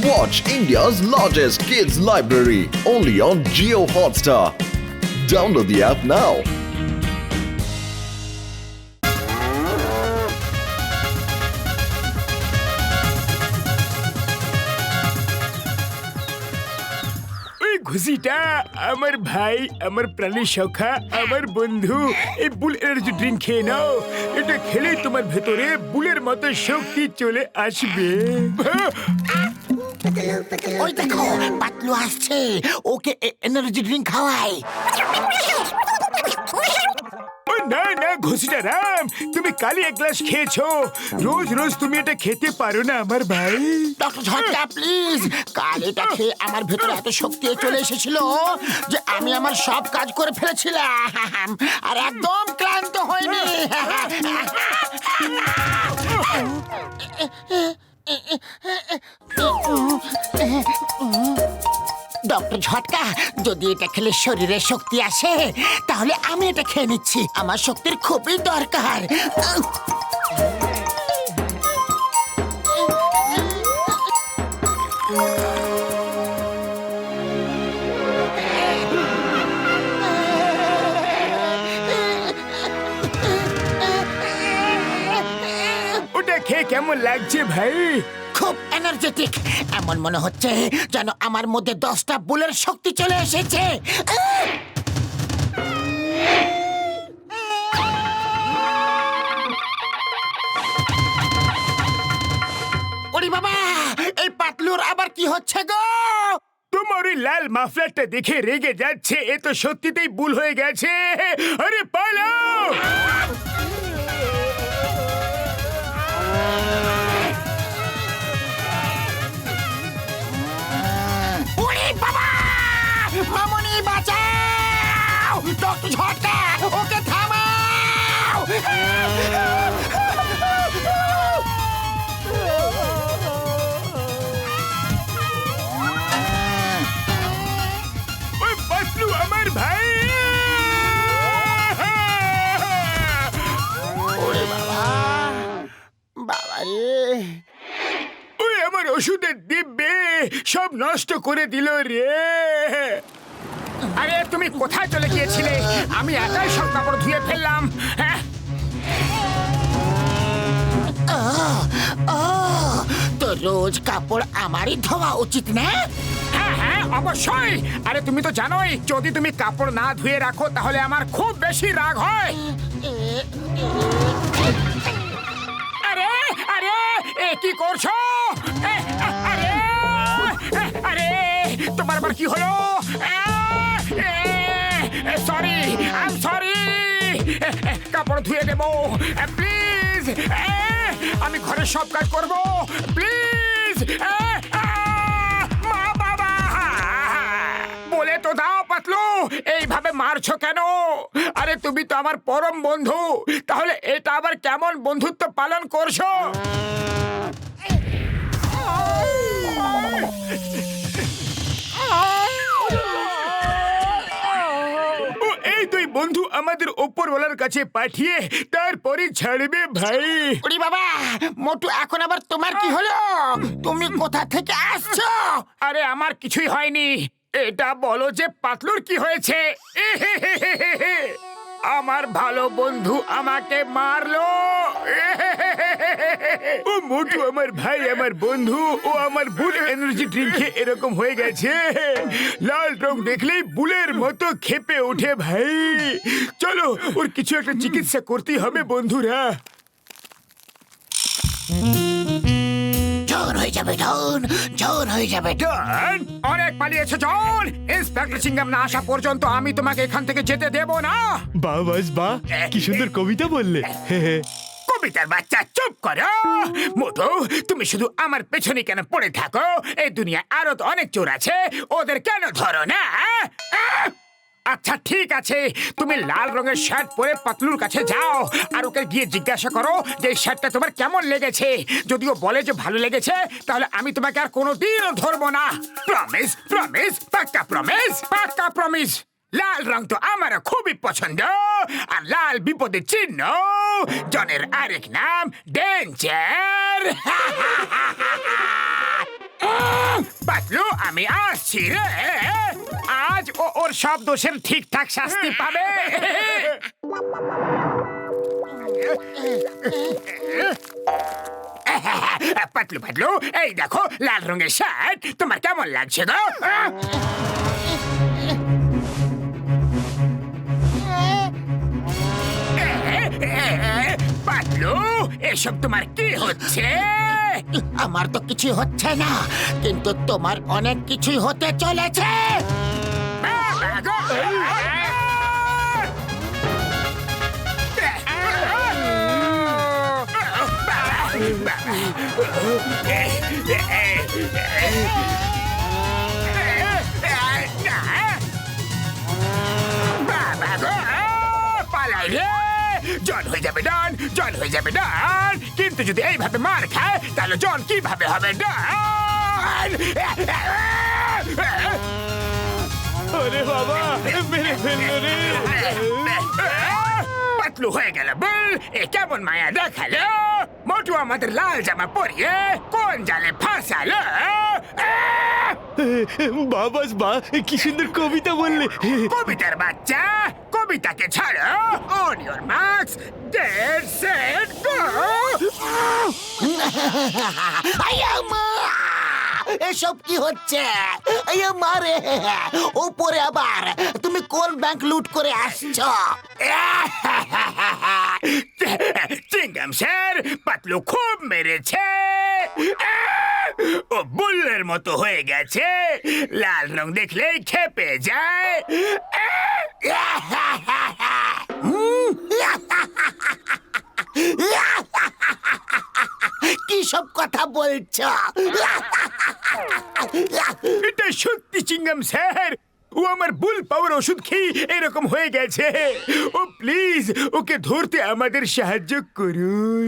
Watch India's largest kids library only on Jio Hotstar. Download the app now. ঘুষিটা আমার ভাই, আমার প্রাণী সখা, আমার বন্ধু। এই বুল এনার্জি ড্রিঙ্ক খেয়ে নাও। এটা খেলে তোমার ভেতরে বুলের মতো শক্তি চলে আসবে। ওই দেখো পাতলু আসছে, ওকে এনার্জি ড্রিঙ্ক খাওয়াই। না না ঘুষিটা রাম, তুমি কালই এক গ্লাস খেয়েছো। রোজ রোজ তুমি এটা খেতে পারো না আমার ভাই। ডক্টর ঝটকা প্লিজ, কাল এটা খেয়ে আমার ভেতরে এত শক্তি চলে এসেছিল যে আমি আমার সব কাজ করে ফেলেছিলাম আর একদম ক্লান্ত হয়নি। ডক্টর ঝটকা, যদি এটা খেলে শরীরে শক্তি আসে তাহলে আমি এটা খেয়ে নিচ্ছি, আমার শক্তির খুবই দরকার। ওটা খেয়ে কেমন লাগছে ভাই? খুব এনার্জেটিক, এমন মনে হচ্ছে যেন আমার মধ্যে 10টা বুলের শক্তি চলে এসেছে। ওরে বাবা, এই পাতলুর আবার কি হচ্ছে গো? তোমার ওই লাল মাফলারটা দেখে রেগে যাচ্ছে, এ তো সত্যিতেই ভুল হয়ে গেছে। আরে পালাও! ওরে বাবা, মামনি বাঁচাও! ডক্টর ঝটকা, ওকে থামাও! ওই পাতলু আমার ভাই! ওরে বাবা, বাবা রে! ওই আমার ওষুধের দিব্যে সব নষ্ট করে দিল রে। আরে তুমি কোথায় চলে গিয়েছিলে? আমি একাই সব কাপড় ধুয়ে ফেললাম। হ্যাঁ, তো রোজ কাপড় আমারই ধোয়া উচিত না? হ্যাঁ হ্যাঁ অবশ্যই। আরে তুমি তো জানোই, যদি তুমি কাপড় না ধুয়ে রাখো তাহলে আমার খুব বেশি রাগ হয়। আরে আরে এ কি করছো? আরে আরে তোমার আবার কি হলো? Sorry, I am sorry. কাপড় ধুয়ে দেবো প্লিজ। আমি ঘরের সব কাজ করব প্লিজ। মা বাবা বলে তো দাও পাতলু, এইভাবে মারছো কেন? আরে তুমি তো আমার পরম বন্ধু, তাহলে এটা আবার কেমন বন্ধুত্ব পালন করছো? এই দুই বন্ধু আমাদের ওপরওয়ালার কাছে পাঠিয়ে তারপরে ছাড়বে ভাই। ওরে বাবা, মোটু এখন আবার তোমার কি হলো? তুমি কোথা থেকে আসছো? আরে আমার কিছুই হয়নি, এটা বলো যে পাতলুর কি হয়েছে? আমার ভালো বন্ধু আমাকে মারলো। ও মোটু আমার ভাই, আমার বন্ধু, ও আমার বুল এনার্জি ড্রিঙ্কে এরকম হয়ে গেছে। লাল রং দেখলেই বুলের মতো খেপে ওঠে ভাই। চলো ওর কিছু একটা চিকিৎসা করতে হবে বন্ধুরা। জন হয়ে যাবে, জন জন হয়ে যাবে। জন, অনেক পালিয়েছো জন। ইন্সপেক্টর সিংহাম না আসা পর্যন্ত আমি তোমাকে এখান থেকে যেতে দেব না। বাহ বাস বাহ, কি সুন্দর কবিতা বললে। কবিতার বাচ্চা চুপ করো। মোটু, তুমি শুধু আমার পেছনে কেন পড়ে থাকো? এই দুনিয়া আরো তো অনেক চোর আছে, ওদের কেন ধরো না? আচ্ছা ঠিক আছে, তুমি লাল রঙের শার্ট পরে পাতলুর কাছে যাও আর ওকে গিয়ে জিজ্ঞাসা করো যে এই শার্টটা তোমার কেমন লেগেছে। যদি ও বলে যে ভালো লেগেছে, তাহলে আমি তোমাকে আর কোনোদিনও ধরবো না। প্রমিস প্রমিস, পাক্কা প্রমিস, পাক্কা প্রমিস। লাল রং তো আমার খুবই পছন্দ, আর লাল বিপদের চিহ্ন। জনের আরেক নাম ডেঞ্জার। পাতলু আমি আসছি রে। আজ ও ওর সব দোষের ঠিকঠাক শাস্তি পাবে। পাতলু পাতলু এই দেখো লাল রঙের শার্ট, তোমার কেমন লাগছে গো? পাতলু এসব তোমার কি হচ্ছে? আমার তো কিছু হচ্ছে না, কিন্তু তোমার অনেক কিছুই হতে চলেছে। বাবা গো! বাবা গো! পালাই রে! জন হয়ে যাবে ডন, জন হয়ে যাবে ডন। কিন্তু যদি এইভাবে মার খায় তাহলে জন কিভাবে হবে ডন? আরে বাবা মেরে ফেললো রে। পাতলু হয়ে গেল বল, এ কেমন মায়া দেখালো। মোটু আমাদের লাল জামা পরিয়ে কোন জালে ফাঁসালো। বাবাস বা কি সুন্দর কবিতা বললে। কবিতার বাচ্চা, কবিতাকে ছাড়ো। On your marks, get set go. আয়া মা! এসব কি হচ্ছে? আয়া মারে! উপরে আবার তুমি কোন ব্যাংক লুট করে আসছো? চিংগাম স্যার, পাতলু খুব মেরেছে। ও বুল্লের মতো হয়ে গেছে, লাল রং দেখলেই খেপে যায়। কি সব কথা বলছো? এটা সত্যি চিংগাম স্যার, ও আমার বুল পাওয়ার ওষুধ খেয়ে এরকম হয়ে গেছে। ও প্লিজ ওকে ধরতে আমাদের সাহায্য করুন।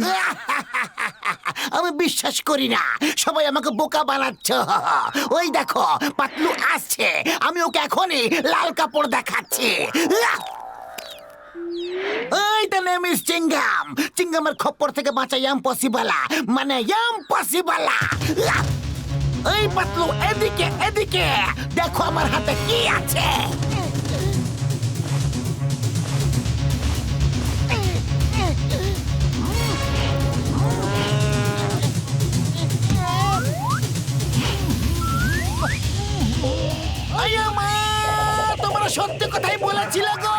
আমি বিশ্বাস করি না, সবাই আমাকে বোকা বানাচ্ছ। ওই দেখো পাতলু আসছে, আমি ওকে এখনই লাল কাপড় দেখাচ্ছি। এইটা নেম ইজ চিংগাম। চিংগামের খপ্পর থেকে বাঁচা ইম্পসিবল, মানে ইম্পসিবল। এই পাতলু এদিকে এদিকে দেখো আমার হাতে কি আছে। আয়া মা! তোমরা সত্যি কথাই বলেছিল গো।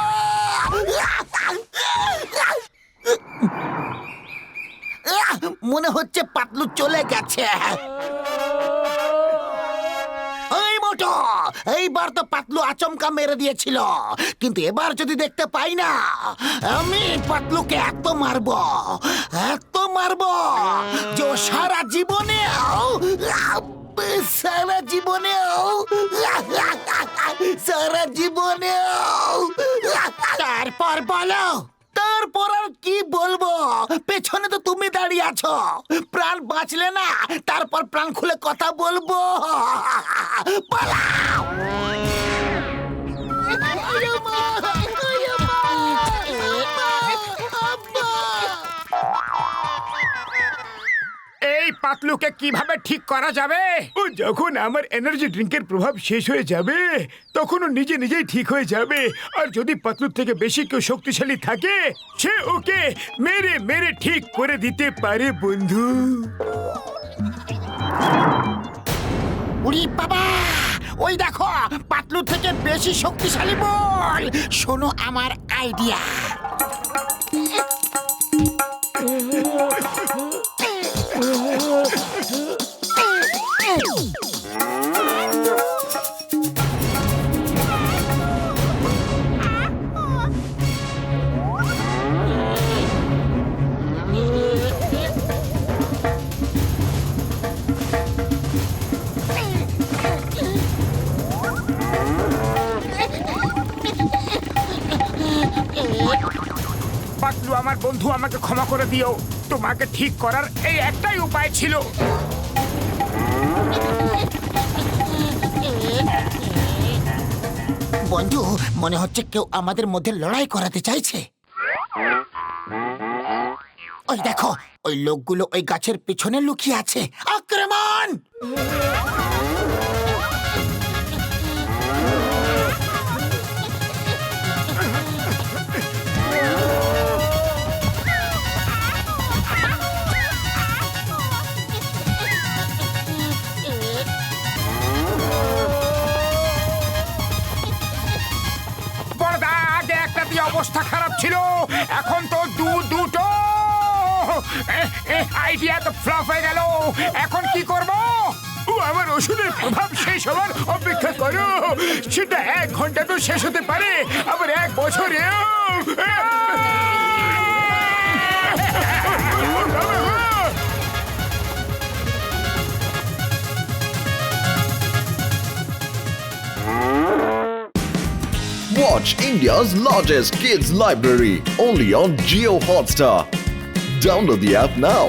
মনে হচ্ছে পাতলু চলে গেছে। এই মোটো, এইবার তো পাতলু আচমকা মেরে দিয়েছিল, কিন্তু এবার যদি দেখতে পাই না, আমি পাতলুকে এত মারবো যে ও সারা জীবনেও তারপর বলো, তারপর আর কি বলবো? পেছনে তো তুমি দাঁড়িয়ে আছো, প্রাণ বাঁচলে না তারপর প্রাণ খুলে কথা বলবো। পালাও! এই পাতলুকে কিভাবে ঠিক করা যাবে? ও যখন আমার এনার্জি ড্রিঙ্কের প্রভাব শেষ হয়ে যাবে তখন ও নিজে নিজেই ঠিক হয়ে যাবে। আর যদি পাতলুর থেকে বেশি কেউ শক্তিশালী থাকে, সে ওকে মেরে মেরে ঠিক করে দিতে পারে বন্ধু। উরি বাবা! ওই দেখো পাতলু থেকে বেশি শক্তিশালী বল। শোনো আমার আইডিয়া। পাতলু আমার বন্ধু, আমাকে ক্ষমা করে দিও। তোমাকে ঠিক করার এই একটাই উপায় ছিল। বন্ধু, মনে হচ্ছে কেউ আমাদের মধ্যে লড়াই করাতে চাইছে। ওই দেখো, ওই লোকগুলো ওই গাছের পিছনে লুকিয়ে আছে। আক্রমণ! এখন তো দুটো আইডিয়া তো ফ্লপ হয়ে গেল। এখন কি করব? আমার ওষুধের প্রভাব শেষ হওয়ার অপেক্ষা করো। সেটা 1 ঘন্টা তো শেষ হতে পারে, আবার 1 বছরে। Watch India's largest kids library only on Geo Hotstar. Download the app now.